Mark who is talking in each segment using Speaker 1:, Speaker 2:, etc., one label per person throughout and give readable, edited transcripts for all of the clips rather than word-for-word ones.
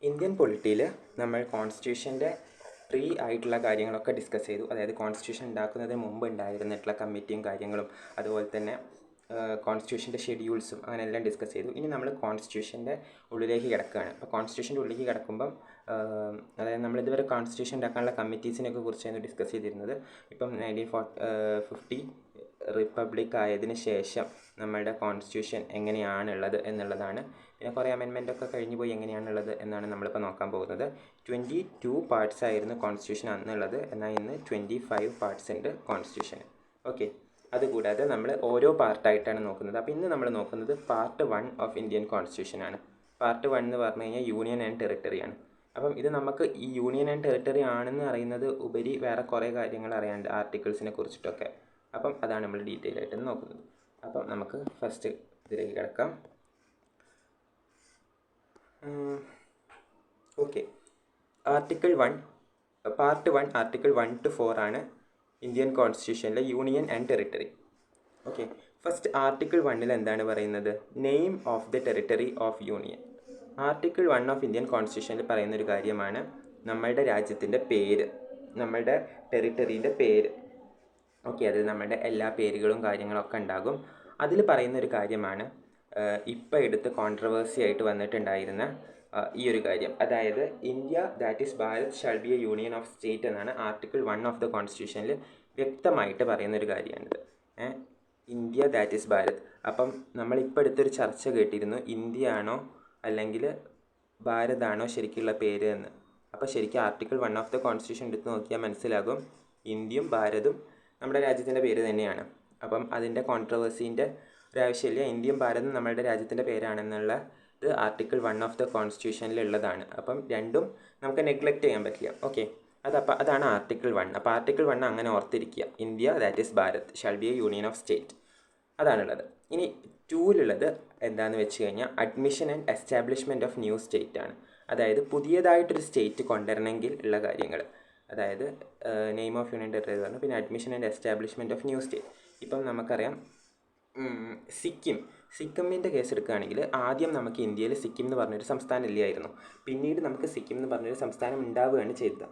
Speaker 1: Indian പൊളിറ്റിയിൽ നമ്മൾ കോൺസ്റ്റിറ്റ്യൂഷൻ്റെ pre ആയിട്ടുള്ള കാര്യങ്ങളൊക്കെ ഡിസ്കസ് ചെയ്തു. അതായത് കോൺസ്റ്റിറ്റ്യൂഷൻ ഉണ്ടാക്കുന്നതിന് മുമ്പ് ഉണ്ടായിരുന്നിട്ടുള്ള കമ്മിറ്റിയും കാര്യങ്ങളും, അതുപോലെ തന്നെ കോൺസ്റ്റിറ്റ്യൂഷൻ്റെ ഷെഡ്യൂൾസും അങ്ങനെ എല്ലാം ഡിസ്കസ് ചെയ്തു. ഇനി നമ്മൾ കോൺസ്റ്റിറ്റ്യൂഷൻ്റെ ഉള്ളിലേക്ക് കിടക്കുകയാണ്. അപ്പോൾ കോൺസ്റ്റിറ്റ്യൂഷൻ്റെ ഉള്ളിലേക്ക് കിടക്കുമ്പം അതായത് നമ്മളിതുവരെ കോൺസ്റ്റിറ്റ്യൂഷൻ ഉണ്ടാക്കാനുള്ള കമ്മിറ്റീസിനെയൊക്കെ കുറിച്ചാണ് ഡിസ്കസ് ചെയ്തിരുന്നത്. ഇപ്പം 1950 റിപ്പബ്ലിക് ആയതിനു ശേഷം നമ്മളുടെ കോൺസ്റ്റിറ്റ്യൂഷൻ എങ്ങനെയാണുള്ളത് എന്നുള്ളതാണ്. പിന്നെ കുറേ അമെൻമെൻറ്റൊക്കെ കഴിഞ്ഞു പോയി എങ്ങനെയാണുള്ളത് എന്നാണ് നമ്മളിപ്പോൾ നോക്കാൻ പോകുന്നത്. 22 പാർട്സ് ആയിരുന്നു കോൺസ്റ്റിറ്റ്യൂഷൻ അന്നുള്ളത്, എന്നാൽ ഇന്ന് 25 പാർട്സ് ഉണ്ട് കോൺസ്റ്റിറ്റ്യൂഷൻ. ഓക്കെ, അതുകൂടാതെ നമ്മൾ ഓരോ പാർട്ടായിട്ടാണ് നോക്കുന്നത്. അപ്പോൾ ഇന്ന് നമ്മൾ നോക്കുന്നത് പാർട്ട് 1 ഓഫ് ഇന്ത്യൻ കോൺസ്റ്റിറ്റ്യൂഷൻ ആണ്. പാർട്ട് 1 എന്ന് പറഞ്ഞു കഴിഞ്ഞാൽ യൂണിയൻ ആൻഡ് ടെറിട്ടറി ആണ്. അപ്പം ഇത് നമുക്ക് ഈ യൂണിയൻ ആൻഡ് ടെറിട്ടറി ആണെന്ന് അറിയുന്നത് ഉപരി വേറെ കുറേ കാര്യങ്ങൾ അറിയാണ്ട് ആർട്ടിക്കിൾസിനെ കുറിച്ചിട്ടൊക്കെ. അപ്പം അതാണ് നമ്മൾ ഡീറ്റെയിൽ ആയിട്ട് നോക്കുന്നത്. അപ്പം നമുക്ക് ഫസ്റ്റ് ഇതിലേക്ക് കിടക്കാം. Okay, article 1 part 1 article 1 to 4 ആണ് ഇന്ത്യൻ കോൺസ്റ്റിറ്റ്യൂഷനിലെ union and territory. Okay, first article 1 എന്താണ് പറയുന്നത്? Name of the territory of union. Article 1 of Indian കോൺസ്റ്റിറ്റ്യൂഷനിൽ പറയുന്നൊരു കാര്യമാണ് നമ്മളുടെ രാജ്യത്തിൻ്റെ പേര്, നമ്മളുടെ ടെറിട്ടറീൻ്റെ പേര്. ഓക്കെ, അതിൽ നമ്മളുടെ എല്ലാ പേരുകളും കാര്യങ്ങളൊക്കെ ഉണ്ടാകും. അതിൽ പറയുന്നൊരു കാര്യമാണ് ഇപ്പോൾ എടുത്ത് കോൺട്രവേഴ്സി ആയിട്ട് വന്നിട്ടുണ്ടായിരുന്ന ഈ ഒരു കാര്യം. അതായത് India that is Bharat shall be a union of state എന്നാണ് ആർട്ടിക്കിൾ 1 ഓഫ് ദ കോൺസ്റ്റിറ്റ്യൂഷനിൽ വ്യക്തമായിട്ട് പറയുന്നൊരു കാര്യമാണിത്. India that is Bharat. അപ്പം നമ്മളിപ്പോൾ എടുത്തൊരു ചർച്ച കേട്ടിരുന്നു, ഇന്ത്യ ആണോ അല്ലെങ്കിൽ ഭാരതാണോ ശരിക്കുള്ള പേര് എന്ന്. അപ്പോൾ ശരിക്കും ആർട്ടിക്കിൾ 1 ഓഫ് ദ കോൺസ്റ്റിറ്റ്യൂഷൻ എടുത്ത് നോക്കിയാൽ മനസ്സിലാകും ഇന്ത്യയും ഭാരതും നമ്മുടെ രാജ്യത്തിൻ്റെ പേര് തന്നെയാണ്. അപ്പം അതിൻ്റെ കോൺട്രവേഴ്സീൻ്റെ ഒരാവശ്യമില്ല. ഇന്ത്യയും ഭാരതം നമ്മളുടെ രാജ്യത്തിൻ്റെ പേരാണെന്നുള്ള ഇത് ആർട്ടിക്കിൾ 1 ഓഫ് ദ കോൺസ്റ്റിറ്റ്യൂഷനിലുള്ളതാണ്. അപ്പം രണ്ടും നമുക്ക് നെഗ്ലക്റ്റ് ചെയ്യാൻ പറ്റില്ല. ഓക്കെ, അതാണ് ആർട്ടിക്കിൾ 1. അപ്പോൾ ആർട്ടിക്കിൾ 1 അങ്ങനെ ഓർത്തിരിക്കുക, India that is Bharat shall be a union of state, അതാണുള്ളത്. ഇനി 2ലുള്ളത് എന്താണെന്ന് വെച്ച് കഴിഞ്ഞാൽ admission and establishment of new state ആണ്. അതായത് പുതിയതായിട്ടൊരു സ്റ്റേറ്റ് കൊണ്ടുവരണമെങ്കിൽ ഉള്ള കാര്യങ്ങൾ. അതായത് നെയിം ഓഫ് യൂണിയൻ ടെറിട്ടറി പറഞ്ഞു, പിന്നെ admission and establishment of new state. ഇപ്പം നമുക്കറിയാം സിക്കിമിൻ്റെ കേസ് എടുക്കുകയാണെങ്കിൽ ആദ്യം നമുക്ക് ഇന്ത്യയിൽ സിക്കിം എന്ന് പറഞ്ഞൊരു സംസ്ഥാനം ഇല്ലായിരുന്നു. പിന്നീട് നമുക്ക് സിക്കിം എന്ന് പറഞ്ഞൊരു സംസ്ഥാനം ഉണ്ടാവുകയാണ് ചെയ്തത്.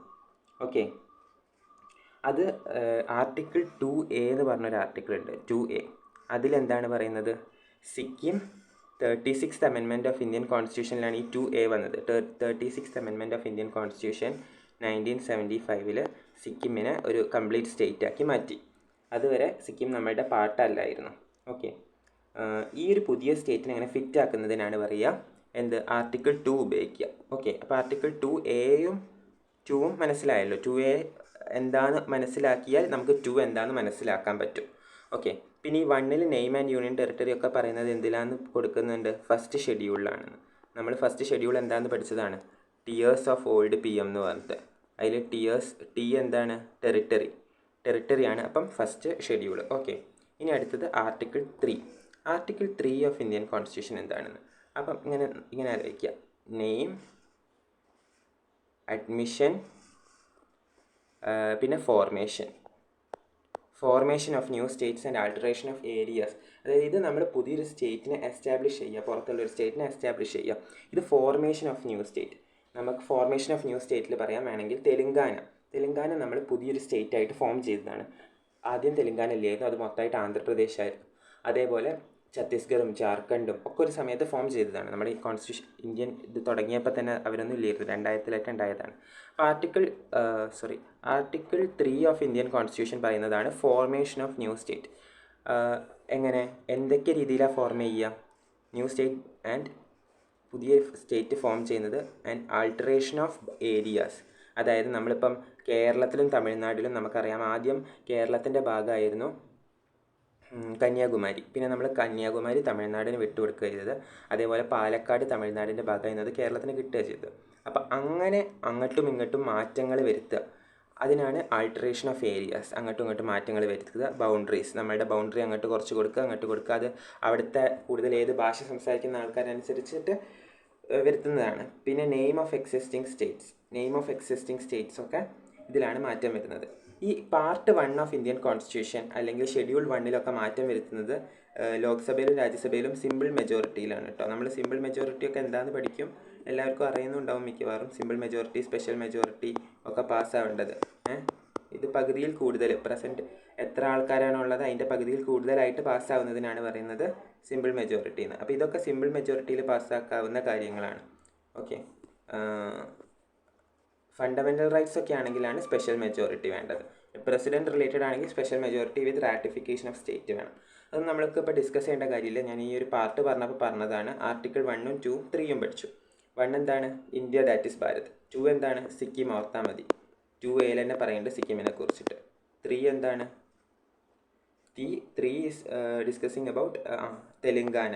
Speaker 1: ഓക്കെ, അത് ആർട്ടിക്കിൾ 2A എന്ന് പറഞ്ഞൊരു ആർട്ടിക്കിൾ ഉണ്ട്, 2A. അതിലെന്താണ് പറയുന്നത്? Sikkim 36th amendment of Indian കോൺസ്റ്റിറ്റ്യൂഷനിലാണ് ഈ 2A വന്നത്. 36th amendment of Indian constitution 1975 സിക്കിമിനെ ഒരു കംപ്ലീറ്റ് സ്റ്റേറ്റ് ആക്കി മാറ്റി. അതുവരെ സിക്കിം നമ്മളുടെ പാർട്ടല്ലായിരുന്നു. ഓക്കെ, ഈ ഒരു പുതിയ സ്റ്റേറ്റിനെ അങ്ങനെ ഫിറ്റ് ആക്കുന്നതിനാണ് പറയുക എന്ത്? ആർട്ടിക്കിൾ 2 ഉപയോഗിക്കുക. ഓക്കെ, അപ്പോൾ ആർട്ടിക്കിൾ 2Aയും 2ഉം മനസ്സിലായല്ലോ. 2A എന്താണെന്ന് മനസ്സിലാക്കിയാൽ നമുക്ക് 2 എന്താണെന്ന് മനസ്സിലാക്കാൻ പറ്റും. ഓക്കെ, പിന്നെ ഈ 1ൽ നെയിം ആൻഡ് യൂണിയൻ ടെറിട്ടറി ഒക്കെ പറയുന്നത് എന്തിലാന്ന് കൊടുക്കുന്നുണ്ട്? ഫസ്റ്റ് ഷെഡ്യൂളിലാണെന്ന്. നമ്മൾ ഫസ്റ്റ് ഷെഡ്യൂൾ എന്താണെന്ന് പഠിച്ചതാണ്, ടിയേഴ്സ് ഓഫ് ഓൾഡ് PM എന്ന് പറഞ്ഞിട്ട്. അതിൽ ടി എന്താണ്? ടെറിട്ടറിയാണ്. അപ്പം ഫസ്റ്റ് ഷെഡ്യൂൾ. ഓക്കെ, ഇനി അടുത്തത് article 3. Article 3 of Indian constitution എന്താണെന്ന്. അപ്പം ഇങ്ങനെ ആലോചിക്കുക, നെയിം, അഡ്മിഷൻ, പിന്നെ formation of new States and alteration of areas. അതായത് ഇത് നമ്മൾ പുതിയൊരു സ്റ്റേറ്റിനെ എസ്റ്റാബ്ലിഷ് ചെയ്യുക, പുറത്തുള്ളൊരു സ്റ്റേറ്റിനെ എസ്റ്റാബ്ലിഷ് ചെയ്യുക. ഇത് ഫോർമേഷൻ ഓഫ് ന്യൂ സ്റ്റേറ്റ്. നമുക്ക് ഫോർമേഷൻ ഓഫ് ന്യൂ സ്റ്റേറ്റിൽ പറയാൻ വേണമെങ്കിൽ തെലുങ്കാന നമ്മൾ പുതിയൊരു സ്റ്റേറ്റ് ആയിട്ട് ഫോം ചെയ്തതാണ്. ആദ്യം തെലുങ്കാന ഇല്ലായിരുന്നു, അത് മൊത്തമായിട്ട് ആന്ധ്രാപ്രദേശ് ആയിരുന്നു. അതേപോലെ ഛത്തീസ്ഗഡും ജാർഖണ്ഡും ഒക്കെ ഒരു സമയത്ത് ഫോം ചെയ്തതാണ്. നമ്മുടെ ഈ കോൺസ്റ്റിറ്റ്യൂഷൻ ഇന്ത്യൻ ഇത് തുടങ്ങിയപ്പോൾ തന്നെ അവരൊന്നും ഇല്ലായിരുന്നു, 2000 ഉണ്ടായതാണ്. അപ്പോൾ ആർട്ടിക്കിൾ 3 ഓഫ് ഇന്ത്യൻ കോൺസ്റ്റിറ്റ്യൂഷൻ പറയുന്നതാണ് ഫോർമേഷൻ ഓഫ് ന്യൂ സ്റ്റേറ്റ്. എങ്ങനെ, എന്തൊക്കെ രീതിയിലാണ് ഫോം ചെയ്യുക? ന്യൂ സ്റ്റേറ്റ് ആൻഡ് പുതിയ സ്റ്റേറ്റ് ഫോം ചെയ്യുന്നത്, ആൻഡ് ആൾട്ടറേഷൻ ഓഫ് ഏരിയാസ്. അതായത് നമ്മളിപ്പം കേരളത്തിലും തമിഴ്നാട്ടിലും നമുക്കറിയാം, ആദ്യം കേരളത്തിൻ്റെ ഭാഗമായിരുന്നു കന്യാകുമാരി. പിന്നെ നമ്മൾ കന്യാകുമാരി തമിഴ്നാടിന് വിട്ടുകൊടുക്കുക ചെയ്തത്. അതേപോലെ പാലക്കാട് തമിഴ്നാടിൻ്റെ ഭാഗമായിരുന്നത് കേരളത്തിന് കിട്ടുക ചെയ്തത്. അപ്പം അങ്ങനെ അങ്ങോട്ടും ഇങ്ങോട്ടും മാറ്റങ്ങൾ വരുത്തുക, അതിനാണ് ആൾട്ടറേഷൻ ഓഫ് ഏരിയാസ്. അങ്ങോട്ടും ഇങ്ങോട്ടും മാറ്റങ്ങൾ വരുത്തുക. ബൗണ്ടറീസ്, നമ്മളുടെ ബൗണ്ടറി അങ്ങോട്ട് കുറച്ച് കൊടുക്കുക, അങ്ങോട്ട് കൊടുക്കുക. അത് അവിടുത്തെ കൂടുതൽ ഏത് ഭാഷ സംസാരിക്കുന്ന ആൾക്കാരനുസരിച്ചിട്ട് വരുത്തുന്നതാണ്. പിന്നെ നെയിം ഓഫ് എക്സിസ്റ്റിംഗ് സ്റ്റേറ്റ്സ് ഒക്കെ ഇതിലാണ് മാറ്റം വരുന്നത്. ഈ പാർട്ട് 1 ഓഫ് ഇന്ത്യൻ കോൺസ്റ്റിറ്റ്യൂഷൻ അല്ലെങ്കിൽ ഷെഡ്യൂൾ 1 മാറ്റം വരുത്തുന്നത് ലോക്സഭയിലും രാജ്യസഭയിലും സിമ്പിൾ മെജോറിറ്റിയിലാണ് കേട്ടോ. നമ്മൾ സിമ്പിൾ മെജോറിറ്റി ഒക്കെ എന്താണെന്ന് പഠിക്കും, എല്ലാവർക്കും അറിയുന്നുണ്ടാവും മിക്കവാറും. സിമ്പിൾ മെജോറിറ്റി, സ്പെഷ്യൽ മെജോറിറ്റി ഒക്കെ പാസ്സാവേണ്ടത്. ഇത് പകുതിയിൽ കൂടുതൽ, പ്രസൻറ്റ് എത്ര ആൾക്കാരാണോ ഉള്ളത് അതിൻ്റെ പകുതിയിൽ കൂടുതലായിട്ട് പാസ്സാവുന്നതിനാണ് പറയുന്നത് സിമ്പിൾ മെജോറിറ്റി എന്ന്. അപ്പോൾ ഇതൊക്കെ സിമ്പിൾ മെജോറിറ്റിയിൽ പാസ്സാക്കാവുന്ന കാര്യങ്ങളാണ്. ഓക്കെ, ഫണ്ടമെൻ്റൽ റൈറ്റ്സ് ഒക്കെ ആണെങ്കിലാണ് സ്പെഷ്യൽ മെജോറിറ്റി വേണ്ടത്. പ്രസിഡൻറ്റ് റിലേറ്റഡ് ആണെങ്കിൽ special majority with ratification of state വേണം. അത് നമ്മൾക്ക് ഇപ്പോൾ ഡിസ്കസ് ചെയ്യേണ്ട കാര്യമില്ല, ഞാൻ ഈ ഒരു പാർട്ട് പറഞ്ഞപ്പോൾ പറഞ്ഞതാണ്. ആർട്ടിക്കിൾ 1, 2, 3 പഠിച്ചു. 1 എന്താണ്? India that is Bharat. 2 എന്താണ്? സിക്കിം ഓർത്താൽ മതി. 2A തന്നെ പറയുന്നുണ്ട് സിക്കിമിനെ കുറിച്ചിട്ട്. 3 എന്താണ്? 3 is discussing about Telangana.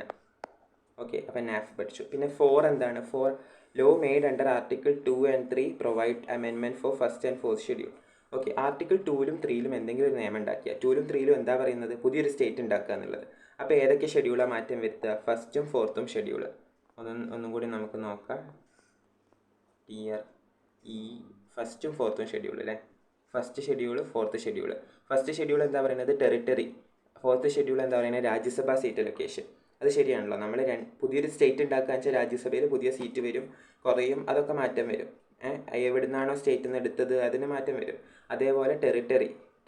Speaker 1: Okay, അപ്പം നാഫ് പഠിച്ചു. പിന്നെ 4 എന്താണ്? 4 law made under article 2 and 3 provide amendment for first and fourth schedule. Okay, article 2ലും 3ലും എന്തെങ്കിലും ഒരു നിയമം ഉണ്ടാക്കിയാൽ, 2ലും 3ലും എന്താ പറയുന്നത്? പുതിയൊരു സ്റ്റേറ്റ് ഉണ്ടാക്കുക എന്നുള്ളത്. അപ്പോൾ ഏതൊക്കെ ഷെഡ്യൂളാണ് മാറ്റം വരുത്തുക? ഫസ്റ്റും ഫോർത്തും ഷെഡ്യൂൾ. ഒന്നും കൂടി നമുക്ക് നോക്കാം. ഫസ്റ്റും ഫോർത്തും ഷെഡ്യൂൾ അല്ലേ? First schedule, fourth schedule. First schedule എന്താ പറയുന്നത്? ടെറിട്ടറി. ഫോർത്ത് ഷെഡ്യൂൾ എന്താ പറയുന്നത്? രാജ്യസഭാ സീറ്റ് ലൊക്കേഷൻ. അത് ശരിയാണല്ലോ. നമ്മൾ പുതിയൊരു സ്റ്റേറ്റ് ഉണ്ടാക്കുക വെച്ചാൽ രാജ്യസഭയിൽ പുതിയ സീറ്റ് വരും, കുറയും, അതൊക്കെ മാറ്റം വരും. എവിടുന്നാണോ സ്റ്റേറ്റിൽ നിന്ന് എടുത്തത് അതിന് മാറ്റം വരും. അതേപോലെ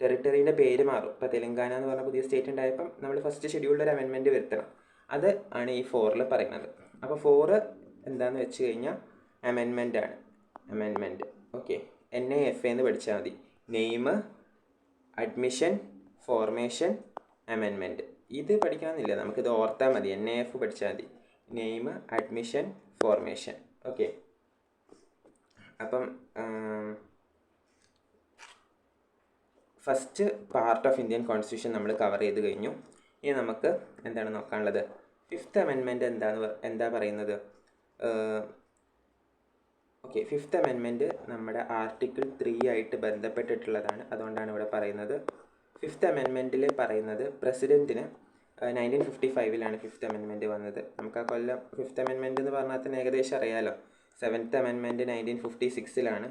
Speaker 1: ടെറിട്ടറീൻ്റെ പേര് മാറും. ഇപ്പോൾ തെലുങ്കാന എന്ന് പറഞ്ഞ പുതിയ സ്റ്റേറ്റ് ഉണ്ടായപ്പം നമ്മൾ ഫസ്റ്റ് ഷെഡ്യൂളിൽ ഒരു അമെൻമെൻറ്റ് വരുത്തണം. അത് ആണ് ഈ 4ൽ പറയുന്നത്. അപ്പോൾ 4 എന്താണെന്ന് വെച്ച് കഴിഞ്ഞാൽ അമെൻമെൻ്റ് ആണ്. അമെൻമെൻറ്റ്. ഓക്കെ, NAFA എന്ന് പഠിച്ചാൽ മതി. Name, admission, formation, amendment. ഇത് പഠിക്കണമെന്നില്ല, നമുക്കിത് ഓർത്താൽ മതി. NAF പഠിച്ചാൽ മതി. Name, admission, formation. ഓക്കെ, അപ്പം first part of Indian constitution നമ്മൾ കവർ ചെയ്ത് കഴിഞ്ഞു. ഇനി നമുക്ക് എന്താണ് നോക്കാനുള്ളത്? 5th അമെൻമെൻറ്റ് എന്താ പറയുന്നത്? ഓക്കെ, 5th അമെൻമെൻറ്റ് നമ്മുടെ ആർട്ടിക്കിൾ 3 ആയിട്ട് ബന്ധപ്പെട്ടിട്ടുള്ളതാണ്. അതുകൊണ്ടാണ് ഇവിടെ പറയുന്നത്. 5th അമെൻമെൻറ്റിൽ പറയുന്നത് പ്രസിഡൻറ്റിന് 1955 5th അമെൻമെൻറ്റ് വന്നത്. നമുക്ക് ആ കൊല്ലം 5th അമെൻമെൻറ്റ് എന്ന് പറഞ്ഞാൽ തന്നെ ഏകദേശം അറിയാമല്ലോ. 7th അമെൻമെൻറ്റ് 1956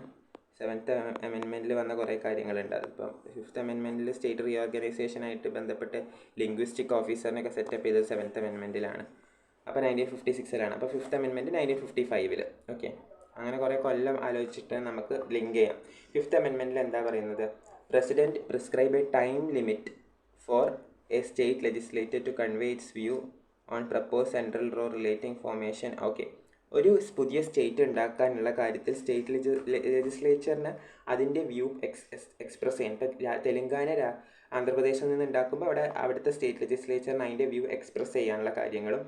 Speaker 1: 7th അമെൻമെൻറ്റിൽ വന്ന കുറേ കാര്യങ്ങളുണ്ട്. അതിപ്പം 5th അമെൻമെൻറ്റിൽ സ്റ്റേറ്റ് റീഓർഗനൈസേഷനായിട്ട് ബന്ധപ്പെട്ട് ലിംഗ്വിസ്റ്റിക് ഓഫീസറിനൊക്കെ സെറ്റപ്പ് ചെയ്തത് 7th അമെൻമെൻറ്റിലാണ്. അപ്പോൾ 1956 അപ്പോൾ 5th അമെൻമെൻറ്റ് 1955. ഓക്കെ, അങ്ങനെ കുറേ കൊല്ലം ആലോചിച്ചിട്ട് നമുക്ക് ലിങ്ക് ചെയ്യാം. 5th അമെൻമെൻറ്റിൽ എന്താ പറയുന്നത്? President prescribe a time limit for a state legislature to convey its view on propose central row relating formation. Okay, ഒരു പുതിയ സ്റ്റേറ്റ് ഉണ്ടാക്കാനുള്ള കാര്യത്തിൽ സ്റ്റേറ്റ് ലെജിസ്ലേച്ചറിന് അതിൻ്റെ വ്യൂ എക്സ്പ്രസ് ചെയ്യാൻ. ഇപ്പോൾ തെലുങ്കാന ആന്ധ്രാപ്രദേശിൽ നിന്ന് ഉണ്ടാക്കുമ്പോൾ അവിടുത്തെ സ്റ്റേറ്റ് ലെജിസ്ലേച്ചറിന് അതിൻ്റെ വ്യൂ എക്സ്പ്രസ് ചെയ്യാനുള്ള കാര്യങ്ങളും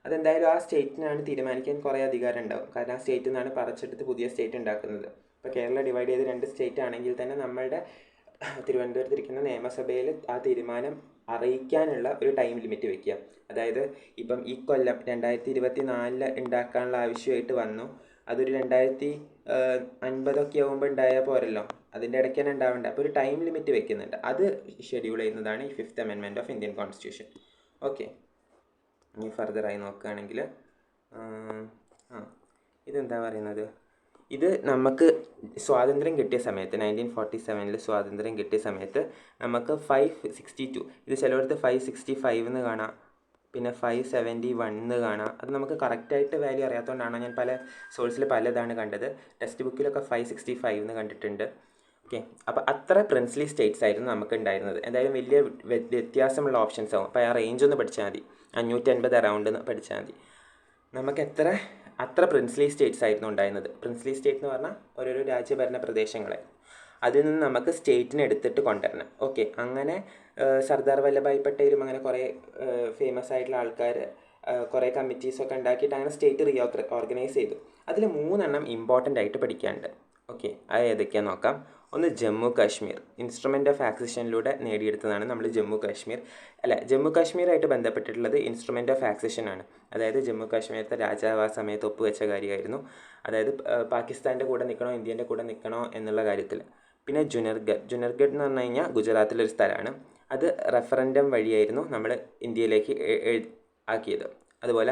Speaker 1: അതെന്തായാലും ആ സ്റ്റേറ്റിനാണ് തീരുമാനിക്കാൻ കുറേ അധികാരം ഉണ്ടാവും. കാരണം ആ സ്റ്റേറ്റിൽ നിന്നാണ് പറിച്ചെടുത്ത് പുതിയ സ്റ്റേറ്റ് ഉണ്ടാക്കുന്നത്. ഇപ്പോൾ കേരള ഡിവൈഡ് ചെയ്ത് 2 സ്റ്റേറ്റ് ആണെങ്കിൽ തന്നെ നമ്മളുടെ തിരുവനന്തപുരത്തിരിക്കുന്ന നിയമസഭയിൽ ആ തീരുമാനം അറിയിക്കാനുള്ള ഒരു ടൈം ലിമിറ്റ് വയ്ക്കുക. അതായത് ഇപ്പം ഈ കൊല്ലം 2024 ഉണ്ടാക്കാനുള്ള ആവശ്യമായിട്ട് വന്നു, അതൊരു 2050 ആകുമ്പോൾ ഉണ്ടായാൽ പോരല്ലോ, അതിൻ്റെ ഇടയ്ക്ക് തന്നെ ഉണ്ടാവേണ്ട. അപ്പോൾ ഒരു ടൈം ലിമിറ്റ് വെക്കുന്നുണ്ട്. അത് ഷെഡ്യൂൾ ചെയ്യുന്നതാണ് ഈ 5th amendment of Indian constitution. Okay, ഇനി ഫർദറായി നോക്കുകയാണെങ്കിൽ ഇതെന്താ പറയുന്നത്? ഇത് നമുക്ക് സ്വാതന്ത്ര്യം കിട്ടിയ സമയത്ത് 1947 സ്വാതന്ത്ര്യം കിട്ടിയ സമയത്ത് നമുക്ക് 562, ഇത് ചിലയിടത്ത് 565 എന്ന് കാണാം, പിന്നെ 571 എന്ന് കാണാം. അത് നമുക്ക് കറക്റ്റായിട്ട് വാല്യൂ അറിയാത്തതുകൊണ്ടാണ് ഞാൻ പല സോഴ്സിൽ പലതാണ് കണ്ടത്. ടെക്സ്റ്റ് ബുക്കിലൊക്കെ 565 എന്ന് കണ്ടിട്ടുണ്ട്. ഓക്കെ, അപ്പോൾ അത്ര പ്രിൻസ്ലി സ്റ്റേറ്റ്സ് ആയിരുന്നു നമുക്ക് ഉണ്ടായിരുന്നത്. എന്തായാലും വലിയ വ്യത്യാസമുള്ള ഓപ്ഷൻസ് ആവും. അപ്പോൾ ആ റേഞ്ച് ഒന്ന് പഠിച്ചാൽ മതി, 550 അറൗണ്ട് എന്ന് പഠിച്ചാൽ മതി. നമുക്ക് അത്ര പ്രിൻസ്ലി സ്റ്റേറ്റ്സ് ആയിരുന്നു ഉണ്ടായിരുന്നത്. പ്രിൻസ്ലി സ്റ്റേറ്റ് എന്ന് പറഞ്ഞാൽ ഓരോരോ രാജ്യഭരണ പ്രദേശങ്ങളെ, അതിൽ നിന്ന് നമുക്ക് സ്റ്റേറ്റിനെ എടുത്തിട്ട് കൊണ്ടുവരണം. ഓക്കെ, അങ്ങനെ സർദാർ വല്ലഭായ് പട്ടേലും അങ്ങനെ കുറേ ഫേമസ് ആയിട്ടുള്ള ആൾക്കാർ കുറേ കമ്മിറ്റീസൊക്കെ ഉണ്ടാക്കിയിട്ട് അങ്ങനെ സ്റ്റേറ്റ് ഓർഗനൈസ് ചെയ്തു. അതിൽ 3 ഇമ്പോർട്ടൻ്റ് ആയിട്ട് പഠിക്കാനുണ്ട്. ഓക്കെ, അത് ഏതൊക്കെയാണെന്ന് നോക്കാം. ഒന്ന് ജമ്മു കാശ്മീർ, ഇൻസ്ട്രുമെൻ്റ് ഓഫ് ആക്സിഷനിലൂടെ നേടിയെടുത്തതാണ് നമ്മൾ ജമ്മു കാശ്മീരായിട്ട് ബന്ധപ്പെട്ടിട്ടുള്ളത് ഇൻസ്ട്രുമെൻ്റ് ഓഫ് ആക്സിഷൻ ആണ്. അതായത് ജമ്മു കാശ്മീരത്തെ രാജാവ് ആ സമയത്ത് ഒപ്പുവെച്ച കാര്യമായിരുന്നു. അതായത് പാകിസ്ഥാൻ്റെ കൂടെ നിൽക്കണോ ഇന്ത്യൻ്റെ കൂടെ നിൽക്കണോ എന്നുള്ള കാര്യത്തിൽ. പിന്നെ ജുനർഗഡ് എന്ന് പറഞ്ഞു കഴിഞ്ഞാൽ ഗുജറാത്തിലൊരു സ്ഥലമാണ്. അത് റെഫറൻഡം വഴിയായിരുന്നു നമ്മൾ ഇന്ത്യയിലേക്ക് ആക്കിയത്. അതുപോലെ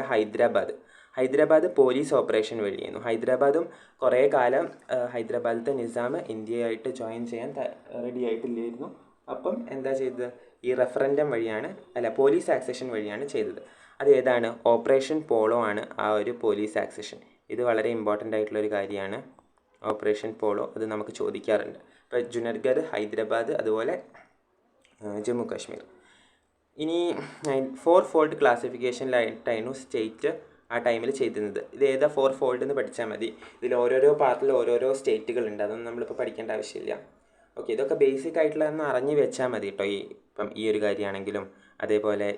Speaker 1: ഹൈദരാബാദ് പോലീസ് ഓപ്പറേഷൻ വഴിയായിരുന്നു. ഹൈദരാബാദും കുറേ കാലം ഹൈദരാബാദിലത്തെ നിസാം ഇന്ത്യയായിട്ട് ജോയിൻ ചെയ്യാൻ റെഡി ആയിട്ടില്ലായിരുന്നു. അപ്പം എന്താ ചെയ്തത്? ഈ റെഫറൻഡം വഴിയാണ് പോലീസ് ആക്സഷൻ വഴിയാണ് ചെയ്തത്. അത് ഏതാണ്? ഓപ്പറേഷൻ പോളോ ആണ് ആ ഒരു പോലീസ് ആക്സഷൻ. ഇത് വളരെ ഇമ്പോർട്ടൻ്റ് ആയിട്ടുള്ളൊരു കാര്യമാണ്, ഓപ്പറേഷൻ പോളോ. അത് നമുക്ക് ചോദിക്കാറുണ്ട്. ഇപ്പോൾ ജുനർഗഡ്, ഹൈദരാബാദ്, അതുപോലെ ജമ്മു കാശ്മീർ. ഇനി 4 ഫോൾഡ് ക്ലാസിഫിക്കേഷനിലായിട്ടായിരുന്നു സ്റ്റേറ്റ് ആ ടൈമിൽ ചെയ്തിരുന്നത്. ഇത് ഏതാ 4 ഫോൾഡ് എന്ന് പഠിച്ചാൽ മതി. ഇതിൽ ഓരോരോ പാർട്ടിൽ ഓരോരോ സ്റ്റേറ്റുകളുണ്ട്, അതൊന്നും നമ്മളിപ്പോൾ പഠിക്കേണ്ട ആവശ്യമില്ല. ഓക്കെ, ഇതൊക്കെ ബേസിക് ആയിട്ടുള്ളതെന്ന് അറിഞ്ഞ് വെച്ചാൽ മതി കേട്ടോ. ഇപ്പം ഈ ഒരു കാര്യമാണെങ്കിലും അതേപോലെ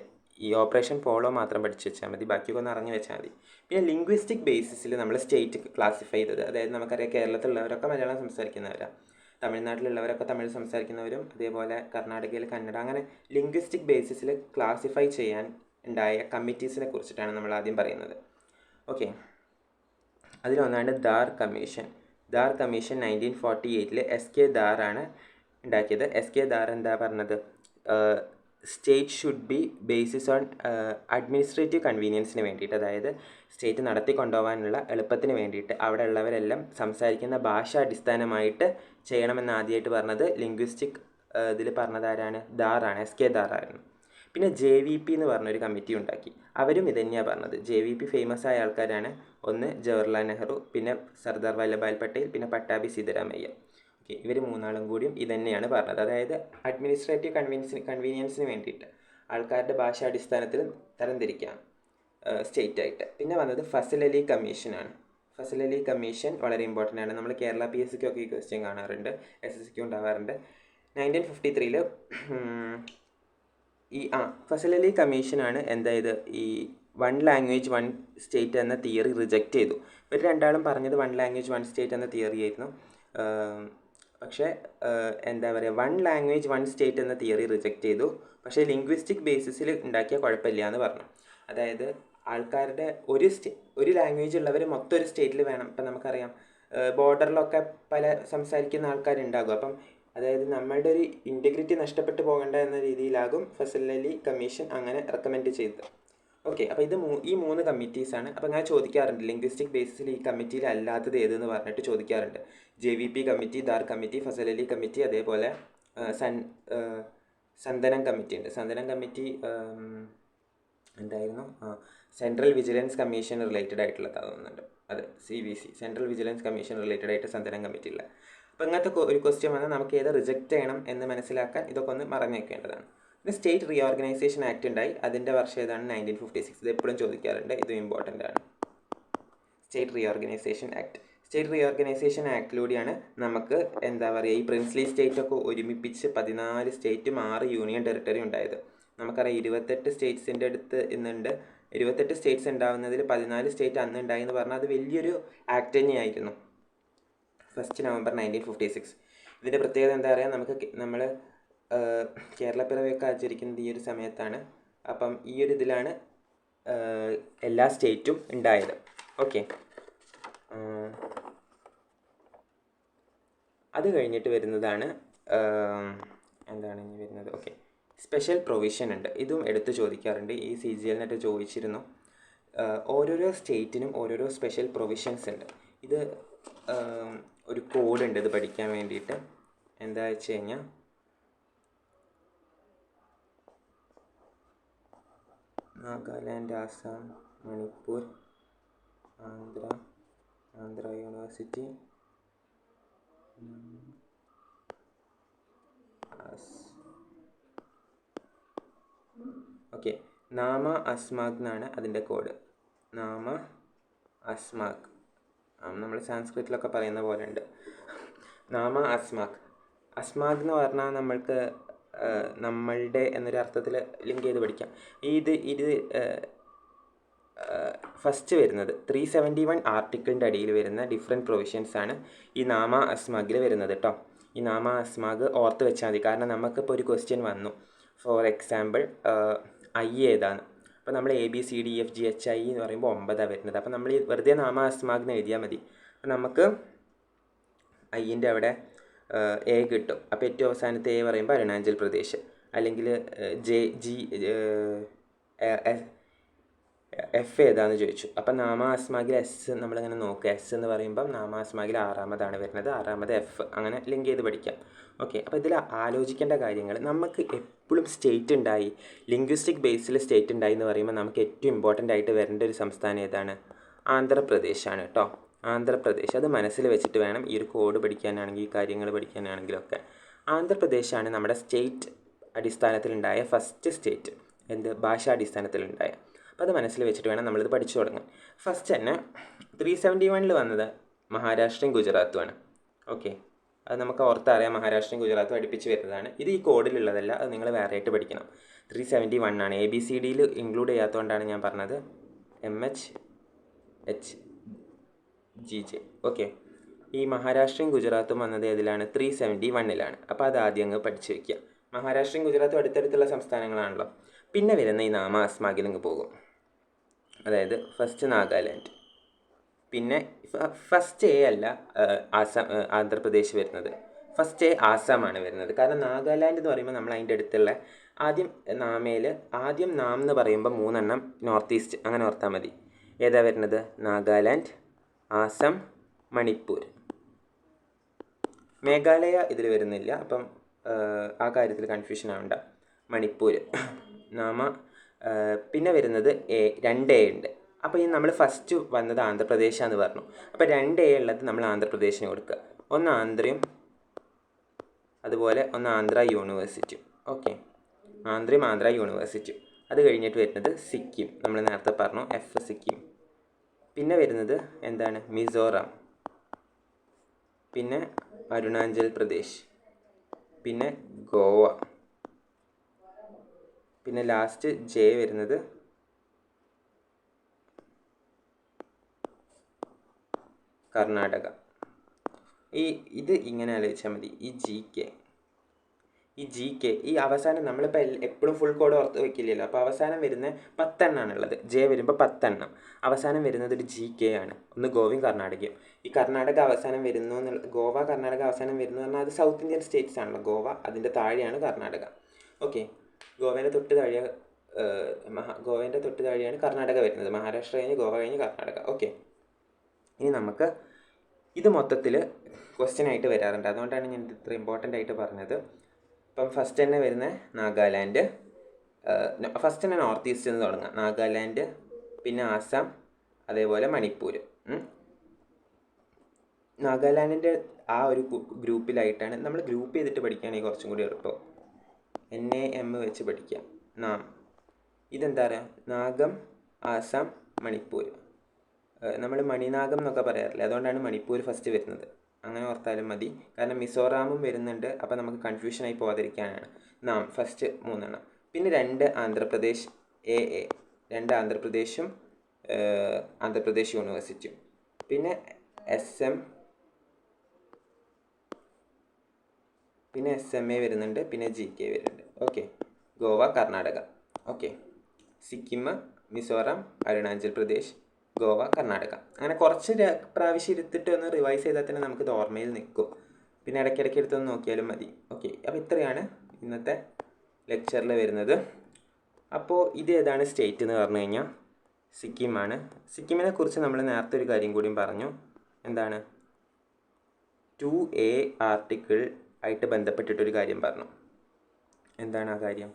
Speaker 1: ഈ ഓപ്പറേഷൻ പോളോ മാത്രം പഠിച്ച് വെച്ചാൽ മതി, ബാക്കിയൊക്കെ ഒന്ന് അറിഞ്ഞ് വെച്ചാൽ മതി. പിന്നെ ലിംഗ്വിസ്റ്റിക് ബേസിസിൽ നമ്മൾ സ്റ്റേറ്റ് ക്ലാസിഫൈ ചെയ്തത്, അതായത് നമുക്കറിയാം കേരളത്തിലുള്ളവരൊക്കെ മലയാളം സംസാരിക്കുന്നവരാണ്, തമിഴ്നാട്ടിലുള്ളവരൊക്കെ തമിഴ് സംസാരിക്കുന്നവരും, അതേപോലെ കർണാടകയിൽ കന്നഡ, അങ്ങനെ ലിംഗ്വിസ്റ്റിക് ബേസിസിൽ ക്ലാസിഫൈ ചെയ്യാൻ ഉണ്ടായ കമ്മിറ്റീസിനെ കുറിച്ചിട്ടാണ് നമ്മൾ ആദ്യം പറയുന്നത്. ഓക്കെ, അതിലൊന്നാണ് Dhar commission. Dhar commission 1948 SK ദാറാണ് ഉണ്ടാക്കിയത്. SK ദാർ എന്താ പറഞ്ഞത്? State should be basis on administrative കൺവീനിയൻസിന് വേണ്ടിയിട്ട്, അതായത് സ്റ്റേറ്റ് നടത്തി കൊണ്ടുപോകാനുള്ള എളുപ്പത്തിന് വേണ്ടിയിട്ട് അവിടെ ഉള്ളവരെല്ലാം സംസാരിക്കുന്ന ഭാഷ അടിസ്ഥാനമായിട്ട് ചെയ്യണമെന്ന് ആദ്യമായിട്ട് പറഞ്ഞത് ലിംഗ്വിസ്റ്റിക് ഇതിൽ പറഞ്ഞതാരാണ്? ദാറാണ്, SK ദാറായിരുന്നു. പിന്നെ JVP എന്ന് പറഞ്ഞൊരു കമ്മിറ്റി ഉണ്ടാക്കി. അവരും ഇതന്നെയാണ് പറഞ്ഞത്. JVP ഫേമസ് ആയ ആൾക്കാരാണ്. ഒന്ന് ജവഹർലാൽ നെഹ്റു, പിന്നെ സർദാർ വല്ലഭായ് പട്ടേൽ, പിന്നെ പട്ടാഭി സീതാരാമയ്യ. ഓക്കെ, ഇവർ മൂന്നാളും കൂടിയും ഇതന്നെയാണ് പറഞ്ഞത്. അതായത് അഡ്മിനിസ്ട്രേറ്റീവ് കൺവീനിയൻസിന് വേണ്ടിയിട്ട് ആൾക്കാരുടെ ഭാഷ അടിസ്ഥാനത്തിൽ തരംതിരിക്കാം സ്റ്റേറ്റായിട്ട്. പിന്നെ വന്നത് ഫസൽ അലി കമ്മീഷനാണ്. ഫസൽ അലി കമ്മീഷൻ വളരെ ഇമ്പോർട്ടൻ്റ് ആണ്. നമ്മൾ കേരള PSCക്കൊക്കെ ഈ ക്വസ്റ്റ്യൻ കാണാറുണ്ട്, SSCക്കും ഉണ്ടാവാറുണ്ട്. 1953 ഫസൽ അലി കമ്മീഷനാണ് എന്തായത് ഈ 1 ലാംഗ്വേജ് 1 സ്റ്റേറ്റ് എന്ന തിയറി റിജക്റ്റ് ചെയ്തു. ഇവർ രണ്ടാളും പറഞ്ഞത് 1 ലാംഗ്വേജ് 1 സ്റ്റേറ്റ് എന്ന തിയറി ആയിരുന്നു. പക്ഷേ എന്താ പറയുക, 1 ലാംഗ്വേജ് 1 സ്റ്റേറ്റ് എന്ന തിയറി റിജക്റ്റ് ചെയ്തു. പക്ഷേ ലിംഗ്വിസ്റ്റിക് ബേസിസിൽ ഉണ്ടാക്കിയ കുഴപ്പമില്ല എന്ന് പറഞ്ഞു. അതായത് ആൾക്കാരുടെ ഒരു ലാംഗ്വേജ് ഉള്ളവർ മൊത്തം ഒരു സ്റ്റേറ്റിൽ വേണം. ഇപ്പം നമുക്കറിയാം ബോർഡറിലൊക്കെ പല സംസാരിക്കുന്ന ആൾക്കാരുണ്ടാകും. അപ്പം അതായത് നമ്മളുടെ ഒരു ഇൻറ്റഗ്രിറ്റി നഷ്ടപ്പെട്ടു പോകേണ്ട എന്ന രീതിയിലാകും ഫസൽ അലി കമ്മീഷൻ അങ്ങനെ റെക്കമെൻഡ് ചെയ്തത്. ഓക്കെ, അപ്പോൾ ഈ 3 കമ്മിറ്റീസാണ്. അപ്പോൾ ഞാൻ ചോദിക്കാറുണ്ട് ലിംഗ്വിസ്റ്റിക് ബേസിസിൽ ഈ കമ്മിറ്റിയിൽ അല്ലാത്തത് ഏതെന്ന് പറഞ്ഞിട്ട് ചോദിക്കാറുണ്ട്. JVP committee, Dar committee, Fazal Ali committee, അതേപോലെ സന്ദനം കമ്മിറ്റി ഉണ്ട്. സന്ദനം കമ്മിറ്റി എന്തായിരുന്നു? സെൻട്രൽ വിജിലൻസ് കമ്മീഷൻ റിലേറ്റഡ് ആയിട്ടുള്ളത് തോന്നുന്നുണ്ട്. അത് CVC, central vigilance commission related ആയിട്ട് സന്ദനം കമ്മിറ്റി ഉള്ള. അപ്പോൾ ഇങ്ങനത്തെ ഒരു ക്വസ്റ്റ്യൻ വന്നാൽ നമുക്ക് ഏത് റിജക്റ്റ് ചെയ്യണം എന്ന് മനസ്സിലാക്കാൻ ഇതൊക്കെ ഒന്ന് മറന്നു വയ്ക്കേണ്ടതാണ്. പിന്നെ സ്റ്റേറ്റ് റീഓർഗനൈസേഷൻ ആക്ട് ഉണ്ടായി. അതിൻ്റെ വർഷം ഏതാണ്? 1956. ഇത് എപ്പോഴും ചോദിക്കാറുണ്ട്, ഇതും ഇമ്പോർട്ടൻ്റ് ആണ്. State reorganisation act. State reorganisation ആക്ടിലൂടെയാണ് നമുക്ക് എന്താ പറയുക ഈ പ്രിൻസ്ലി സ്റ്റേറ്റൊക്കെ ഒരുമിപ്പിച്ച് 14 സ്റ്റേറ്റും 6 യൂണിയൻ ടെറിട്ടറി ഉണ്ടായത്. നമുക്കറിയാം 28 സ്റ്റേറ്റ്സിൻ്റെ അടുത്ത് ഇന്നുണ്ട്. 28 സ്റ്റേറ്റ്സ് ഉണ്ടാകുന്നതിൽ 14 സ്റ്റേറ്റ് അന്ന് ഉണ്ടായി എന്ന് പറഞ്ഞാൽ അത് വലിയൊരു ആക്ട് തന്നെയായിരുന്നു. 1 നവംബർ 1956. ഇതിൻ്റെ പ്രത്യേകത എന്താ പറയുക, നമ്മൾ കേരളപ്പിറവിയൊക്കെ ആചരിക്കുന്നത് ഈ ഒരു സമയത്താണ്. അപ്പം ഈ ഒരു ഇതിലാണ് എല്ലാ സ്റ്റേറ്റും ഉണ്ടായത്. ഓക്കെ, അത് കഴിഞ്ഞിട്ട് വരുന്നതാണ് എന്താണ് ഇനി വരുന്നത്? ഓക്കെ, സ്പെഷ്യൽ പ്രൊവിഷൻ ഉണ്ട്. ഇതും എടുത്ത് ചോദിക്കാറുണ്ട്. ഈ CGL-നെറ്റ് ചോദിച്ചിരുന്നു. ഓരോരോ സ്റ്റേറ്റിനും ഓരോരോ സ്പെഷ്യൽ പ്രൊവിഷൻസ് ഉണ്ട്. ഇത് ഒരു കോഡ് ഉണ്ട് ഇത് പഠിക്കാൻ വേണ്ടിയിട്ട്. എന്താ വെച്ച് കഴിഞ്ഞാൽ നാഗാലാൻഡ്, ആസാം, മണിപ്പൂർ, ആന്ധ്ര യൂണിവേഴ്സിറ്റി, ഓക്കെ, നാമ അസ്മാക് എന്നാണ് അതിൻ്റെ കോഡ്. നാമ അസ്മാക്, നമ്മൾ സാൻസ്ക്രിറ്റിലൊക്കെ പറയുന്ന പോലെ ഉണ്ട്. നാമ അസ്മാക്. അസ്മാക് എന്ന് പറഞ്ഞാൽ നമ്മൾക്ക് നമ്മളുടെ എന്നൊരു അർത്ഥത്തിൽ ലിങ്ക് ചെയ്ത് പഠിക്കാം. ഇത് ഫസ്റ്റ് വരുന്നത് 371 ആർട്ടിക്കിളിൻ്റെ അടിയിൽ വരുന്ന ഡിഫറെൻറ്റ് പ്രൊവിഷൻസാണ് ഈ നാമ അസ്മാകിൽ വരുന്നത് കേട്ടോ. ഈ നാമ അസ്മാക് ഓർത്ത് വെച്ചാൽ മതി. കാരണം നമുക്കിപ്പോൾ ഒരു ക്വസ്റ്റ്യൻ വന്നു, ഫോർ എക്സാമ്പിൾ I ഏതാണ്? അപ്പോൾ നമ്മൾ ABCDEFGHI എന്ന് പറയുമ്പോൾ 9 വരുന്നത്. അപ്പോൾ നമ്മൾ വെറുതെ നാമ അസ്മാക് എന്ന് എഴുതിയാൽ മതി. അപ്പോൾ നമുക്ക് ഐൻ്റെ അവിടെ A കിട്ടും. അപ്പോൾ ഏറ്റവും അവസാനത്തെ A പറയുമ്പോൾ അരുണാചൽ പ്രദേശ്, അല്ലെങ്കിൽ എഫ് ഏതാണെന്ന് ചോദിച്ചു. അപ്പം നാമാസ്മാകിൽ എസ് നമ്മളിങ്ങനെ നോക്കുക. എസ് എന്ന് പറയുമ്പം നാമാസ്മാകിൽ 6ാമതാണ് വരുന്നത്. 6ാമത് എഫ്. അങ്ങനെ ലിങ്ക് ചെയ്ത് പഠിക്കാം. ഓക്കെ. അപ്പോൾ ഇതിൽ ആലോചിക്കേണ്ട കാര്യങ്ങൾ, നമുക്ക് എപ്പോഴും സ്റ്റേറ്റ് ഉണ്ടായി, ലിംഗ്വിസ്റ്റിക് ബേസിൽ സ്റ്റേറ്റ് ഉണ്ടായി എന്ന് പറയുമ്പോൾ നമുക്ക് ഏറ്റവും ഇമ്പോർട്ടൻ്റ് ആയിട്ട് വരേണ്ട ഒരു സംസ്ഥാനം ഏതാണ്? ആന്ധ്രാപ്രദേശാണ് കേട്ടോ. ആന്ധ്രാപ്രദേശ്. അത് മനസ്സിൽ വെച്ചിട്ട് വേണം ഈ ഒരു കോഡ് പഠിക്കാനാണെങ്കിൽ, ഈ കാര്യങ്ങൾ പഠിക്കാനാണെങ്കിലൊക്കെ. ആന്ധ്രാപ്രദേശാണ് നമ്മുടെ സ്റ്റേറ്റ് അടിസ്ഥാനത്തിലുണ്ടായ ഫസ്റ്റ് സ്റ്റേറ്റ്. എന്ത്? ഭാഷാടിസ്ഥാനത്തിലുണ്ടായ. അപ്പോൾ അത് മനസ്സിൽ വെച്ചിട്ട് വേണം നമ്മളിത് പഠിച്ചു തുടങ്ങാൻ. ഫസ്റ്റ് തന്നെ 371 വന്നത് മഹാരാഷ്ട്രയും ഗുജറാത്തുമാണ്. ഓക്കെ. അത് നമുക്ക് ഓർത്തറിയാം, മഹാരാഷ്ട്രയും ഗുജറാത്തും അടുപ്പിച്ച് വരുന്നതാണ്. ഇത് ഈ കോഡിലുള്ളതല്ല, അത് നിങ്ങൾ വേറെ ആയിട്ട് പഠിക്കണം. 371 ആണ്. ABCDയിൽ ഇൻക്ലൂഡ് ചെയ്യാത്തതുകൊണ്ടാണ് ഞാൻ പറഞ്ഞത് MHHGJ. ഓക്കെ. ഈ മഹാരാഷ്ട്രയും ഗുജറാത്തും വന്നത് ഏതിലാണ്? 371. അപ്പോൾ അത് ആദ്യം അങ്ങ് പഠിച്ചു വയ്ക്കുക. മഹാരാഷ്ട്രയും ഗുജറാത്തും അടുത്തടുത്തുള്ള സംസ്ഥാനങ്ങളാണല്ലോ. പിന്നെ വരുന്ന ഈ നാമാസ്മാകിലിങ്ങ് പോകും. അതായത് ഫസ്റ്റ് നാഗാലാൻഡ്, പിന്നെ ഫസ്റ്റ് എ അല്ല ആസാം, ആന്ധ്രാപ്രദേശ് വരുന്നത്. ഫസ്റ്റ് എ ആസാമാണ് വരുന്നത്. കാരണം നാഗാലാൻഡ് എന്ന് പറയുമ്പോൾ നമ്മൾ അതിൻ്റെ അടുത്തുള്ള ആദ്യം നാം എന്ന് പറയുമ്പോൾ 3 നോർത്ത് ഈസ്റ്റ്, അങ്ങനെ ഓർത്താൽ മതി. ഏതാ വരുന്നത്? നാഗാലാൻഡ്, ആസാം, മണിപ്പൂർ. മേഘാലയ ഇതിൽ വരുന്നില്ല, അപ്പം ആ കാര്യത്തിൽ കൺഫ്യൂഷൻ ആവണ്ട. മണിപ്പൂർ പിന്നെ വരുന്നത് 2A ഉണ്ട്. അപ്പോൾ ഈ നമ്മൾ ഫസ്റ്റ് വന്നത് ആന്ധ്രാപ്രദേശാന്ന് പറഞ്ഞു. അപ്പോൾ 2A ഉള്ളത് നമ്മൾ ആന്ധ്രാപ്രദേശിന് കൊടുക്കുക. ഒന്ന് ആന്ധ്രയും അതുപോലെ ഒന്ന് ആന്ധ്ര യൂണിവേഴ്സിറ്റിയും. ഓക്കെ. ആന്ധ്രയും ആന്ധ്ര യൂണിവേഴ്സിറ്റിയും. അത് കഴിഞ്ഞിട്ട് വരുന്നത് സിക്കിം, നമ്മൾ നേരത്തെ പറഞ്ഞു എഫ് സിക്കിം. പിന്നെ വരുന്നത് എന്താണ്? മിസോറാം, പിന്നെ അരുണാചൽ പ്രദേശ്, പിന്നെ ഗോവ, പിന്നെ ലാസ്റ്റ് ജെ വരുന്നത് കർണാടക. ഇത് ഇങ്ങനെ ആലോചിച്ചാൽ മതി. ഈ അവസാനം നമ്മളിപ്പോൾ എപ്പോഴും ഫുൾ കോഡ് ഓർത്ത് വയ്ക്കില്ലല്ലോ. അപ്പോൾ അവസാനം വരുന്ന 10 ഉള്ളത്. ജെ വരുമ്പോൾ 10. അവസാനം വരുന്നത് ഒരു GK ആണ്. ഒന്ന് ഗോവയും കർണാടകയും. ഈ കർണാടക അവസാനം വരുന്നു എന്നുള്ള, ഗോവ കർണാടക അവസാനം വരുന്നു പറഞ്ഞാൽ അത് സൗത്ത് ഇന്ത്യൻ സ്റ്റേറ്റ്സ് ആണല്ലോ. ഗോവ അതിൻ്റെ താഴെയാണ് കർണാടക. ഓക്കെ. ഗോവേൻ്റെ തൊട്ട് താഴെയാണ് കർണാടക വരുന്നത്. മഹാരാഷ്ട്ര കഴിഞ്ഞ് ഗോവ കഴിഞ്ഞ് കർണാടക. ഓക്കെ. ഇനി നമുക്ക് ഇത് മൊത്തത്തിൽ ക്വസ്റ്റ്യൻ ആയിട്ട് വരാറുണ്ട്. അതുകൊണ്ടാണ് ഞാൻ ഇത്ര ഇമ്പോർട്ടൻ്റ് ആയിട്ട് പറഞ്ഞത്. ഇപ്പം ഫസ്റ്റ് തന്നെ വരുന്ന നാഗാലാൻഡ്, ഫസ്റ്റ് തന്നെ നോർത്ത് ഈസ്റ്റ് നിന്ന് തുടങ്ങാം. നാഗാലാൻഡ്, പിന്നെ ആസാം, അതേപോലെ മണിപ്പൂർ. നാഗാലാൻഡിൻ്റെ ആ ഒരു ഗ്രൂപ്പിലായിട്ടാണ് നമ്മൾ ഗ്രൂപ്പ് ചെയ്തിട്ട് പഠിക്കുകയാണെങ്കിൽ കുറച്ചും കൂടി എളുപ്പം. NAM വെച്ച് പഠിക്കാം. നാം ഇതെന്താ പറയുക? നാഗം, ആസാം, മണിപ്പൂർ. നമ്മൾ മണിനാഗം എന്നൊക്കെ പറയാറില്ല, അതുകൊണ്ടാണ് മണിപ്പൂർ ഫസ്റ്റ് വരുന്നത്. അങ്ങനെ ഓർത്താലും മതി. കാരണം മിസോറാമും വരുന്നുണ്ട്, അപ്പോൾ നമുക്ക് കൺഫ്യൂഷനായി പോകാതിരിക്കാനാണ്. നാം ഫസ്റ്റ് 3. പിന്നെ 2 ആന്ധ്രാപ്രദേശ് AA, 2 ആന്ധ്രാപ്രദേശും ആന്ധ്രാപ്രദേശ് യൂണിവേഴ്സിറ്റിയും. പിന്നെ SMA വരുന്നുണ്ട്, പിന്നെ GK വരുന്നുണ്ട്. ഓക്കെ. ഗോവ, കർണാടക. ഓക്കെ. സിക്കിം, മിസോറാം, അരുണാചൽ പ്രദേശ്, ഗോവ, കർണാടക. അങ്ങനെ കുറച്ച് പ്രാവശ്യം ഇരുത്തിട്ട് ഒന്ന് റിവൈസ് ചെയ്താൽ തന്നെ നമുക്കിത് ഓർമ്മയിൽ നിൽക്കും. പിന്നെ ഇടയ്ക്കിടയ്ക്ക് എടുത്തൊന്ന് നോക്കിയാലും മതി. ഓക്കെ. അപ്പോൾ ഇത്രയാണ് ഇന്നത്തെ ലെക്ചറിൽ വരുന്നത്. അപ്പോൾ ഇത് ഏതാണ് സ്റ്റേറ്റ് എന്ന് പറഞ്ഞു കഴിഞ്ഞാൽ സിക്കിമാണ്. സിക്കിമിനെ കുറിച്ച് നമ്മൾ നേരത്തെ ഒരു കാര്യം കൂടിയും പറഞ്ഞു. എന്താണ്? 2A ആർട്ടിക്കിൾ ആയിട്ട് ബന്ധപ്പെട്ടിട്ടൊരു കാര്യം പറഞ്ഞു. എന്താണ് ആ കാര്യം?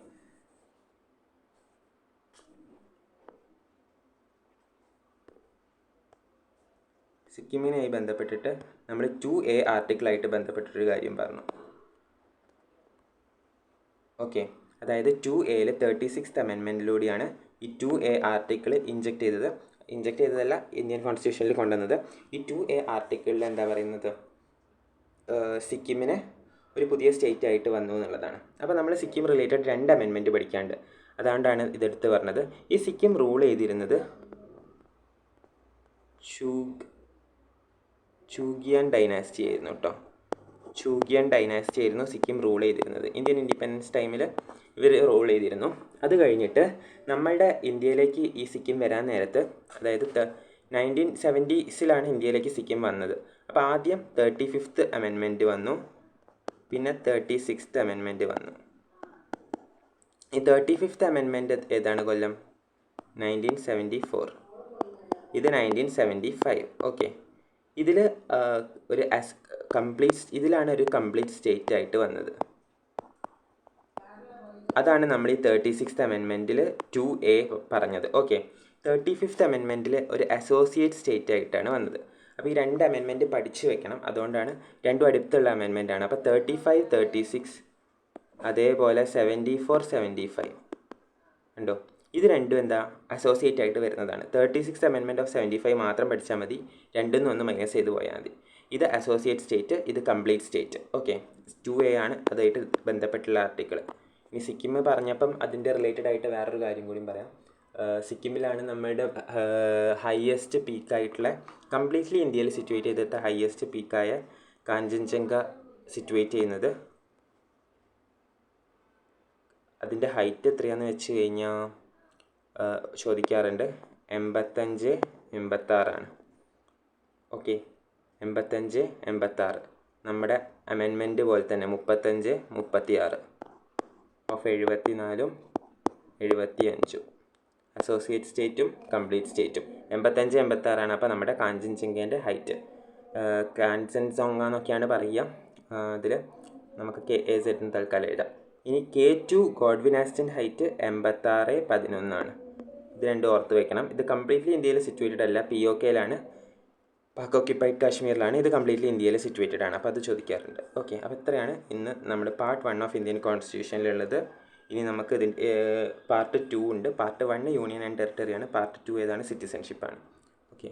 Speaker 1: സിക്കിമിനായി ബന്ധപ്പെട്ടിട്ട് നമ്മൾ 2A ആർട്ടിക്കിളായിട്ട് ബന്ധപ്പെട്ടിട്ടൊരു കാര്യം പറഞ്ഞു. ഓക്കെ. അതായത് 2Aയിൽ 36th അമെൻമെൻറ്റിലൂടെയാണ് ഈ 2A ആർട്ടിക്കിൾ ഇഞ്ചെക്ട് ചെയ്തതല്ല, ഇന്ത്യൻ കോൺസ്റ്റിറ്റ്യൂഷനിൽ കൊണ്ടുവന്നത്. ഈ 2A ആർട്ടിക്കിളിൽ എന്താ പറയുന്നത്? സിക്കിമിനെ ഒരു പുതിയ സ്റ്റേറ്റ് ആയിട്ട് വന്നു എന്നുള്ളതാണ്. അപ്പോൾ നമ്മൾ സിക്കിം റിലേറ്റഡ് 2 അമെൻമെൻറ്റ് പഠിക്കാണ്ട്, അതുകൊണ്ടാണ് ഇതെടുത്ത് പറഞ്ഞത്. ഈ സിക്കിം റൂൾ ചെയ്തിരുന്നത് ചൂഗിയൻ ഡൈനാസ്റ്റി ആയിരുന്നു കേട്ടോ. ചൂഗിയൻ ഡൈനാസ്റ്റി ആയിരുന്നു സിക്കിം റൂൾ ചെയ്തിരുന്നത്. ഇന്ത്യൻ ഇൻഡിപെൻഡൻസ് ടൈമിൽ ഇവർ റൂൾ ചെയ്തിരുന്നു. അത് കഴിഞ്ഞിട്ട് നമ്മളുടെ ഇന്ത്യയിലേക്ക് ഈ സിക്കിം വരാൻ നേരത്ത്, അതായത് 1970s ഇന്ത്യയിലേക്ക് സിക്കിം വന്നത്. അപ്പോൾ ആദ്യം 35th അമെൻമെൻറ്റ് വന്നു, പിന്നെ 36th അമെൻമെൻറ്റ് വന്നു. ഈ 35th അമെൻമെൻറ്റ് ഏതാണ് കൊല്ലം? 1974. ഇത് 1975. ഓക്കെ, ഇതിൽ ഒരു ഇതിലാണ് ഒരു കംപ്ലീറ്റ് സ്റ്റേറ്റ് ആയിട്ട് വന്നത്. അതാണ് നമ്മൾ ഈ 36th അമെൻമെൻറ്റിൽ 2A പറഞ്ഞത്. ഓക്കെ, 35th അമെൻമെൻറ്റിൽ ഒരു അസോസിയേറ്റ് സ്റ്റേറ്റ് ആയിട്ടാണ് വന്നത്. അപ്പോൾ ഈ 2 അമെൻമെൻറ്റ് പഠിച്ചു വെക്കണം, അതുകൊണ്ടാണ് രണ്ടും അടുത്തുള്ള അമെൻമെൻറ്റാണ്. അപ്പോൾ 35, 36, അതേപോലെ 74, 75 ഉണ്ടോ, ഇത് രണ്ടും എന്താ അസോസിയേറ്റ് ആയിട്ട് വരുന്നതാണ്. 36th അമെൻമെൻറ്റ് ഓഫ് 75 മാത്രം പഠിച്ചാൽ മതി, രണ്ടിൽ നിന്ന് മൈനസ് ചെയ്ത് പോയാൽ മതി. ഇത് അസോസിയേറ്റ് സ്റ്റേറ്റ്, ഇത് കംപ്ലീറ്റ് സ്റ്റേറ്റ്. ഓക്കെ, 2A ആണ് അതായിട്ട് ബന്ധപ്പെട്ടുള്ള ആർട്ടിക്കിൾ. ഇനി സിക്കിം പറഞ്ഞപ്പം അതിൻ്റെ റിലേറ്റഡ് ആയിട്ട് വേറൊരു കാര്യം കൂടി പറയാം. സിക്കിമിലാണ് നമ്മളുടെ ഹയസ്റ്റ് പീക്കായിട്ടുള്ള, കംപ്ലീറ്റ്ലി ഇന്ത്യയിൽ സിറ്റുവേറ്റ് ചെയ്തിട്ട് ഹയസ്റ്റ് പീക്കായ കാഞ്ചൻജംഗ സിറ്റുവേറ്റ് ചെയ്യുന്നത്. അതിൻ്റെ ഹൈറ്റ് എത്രയാണെന്ന് വെച്ച് കഴിഞ്ഞാൽ ചോദിക്കാറുണ്ട്, 85, 86 ഓക്കെ, 85, 86. നമ്മുടെ അമെൻമെൻറ്റ് പോലെ തന്നെ 35, 36 ഓഫ് 74, 75. അസോസിയേറ്റ് സ്റ്റേറ്റും കംപ്ലീറ്റ് സ്റ്റേറ്റും 85, 86. അപ്പോൾ നമ്മുടെ കാഞ്ചൻജംഗേൻ്റെ ഹൈറ്റ് കാഞ്ചൻജോങ്ക എന്നൊക്കെയാണ് പറയുക. അതിൽ നമുക്ക് KAZ എന്ന് തൽക്കാലം എഴുതാം. ഇനി K2 ഗോഡ്വിൻ ആസ്റ്റൻ്റെ ഹൈറ്റ് 86, 11. ഇത് രണ്ടും ഓർത്ത് വെക്കണം. ഇത് കംപ്ലീറ്റ്ലി ഇന്ത്യയിൽ സിറ്റുവേറ്റഡ് അല്ല, POKയിലാണ്, പാക് ഓക്യുപ്പൈഡ് കാശ്മീരിലാണ്. ഇത് കംപ്ലീറ്റ്ലി ഇന്ത്യയിൽ സിറ്റുവേറ്റഡ് ആണ്. അപ്പോൾ അത് ചോദിക്കാറുണ്ട്. ഓക്കെ, അപ്പോൾ ഇത്രയാണ് ഇന്ന് നമ്മുടെ പാർട്ട് 1 ഓഫ് ഇന്ത്യൻ കോൺസ്റ്റിറ്റ്യൂഷനിലുള്ളത്. ഇനി നമുക്ക് ഇതിൻ്റെ പാർട്ട് 2 ഉണ്ട്. പാർട്ട് 1 യൂണിയൻ ആൻഡ് ടെറിട്ടറിയാണ്, പാർട്ട് 2 ഏതാണ്, സിറ്റിസൺഷിപ്പാണ്. ഓക്കെ.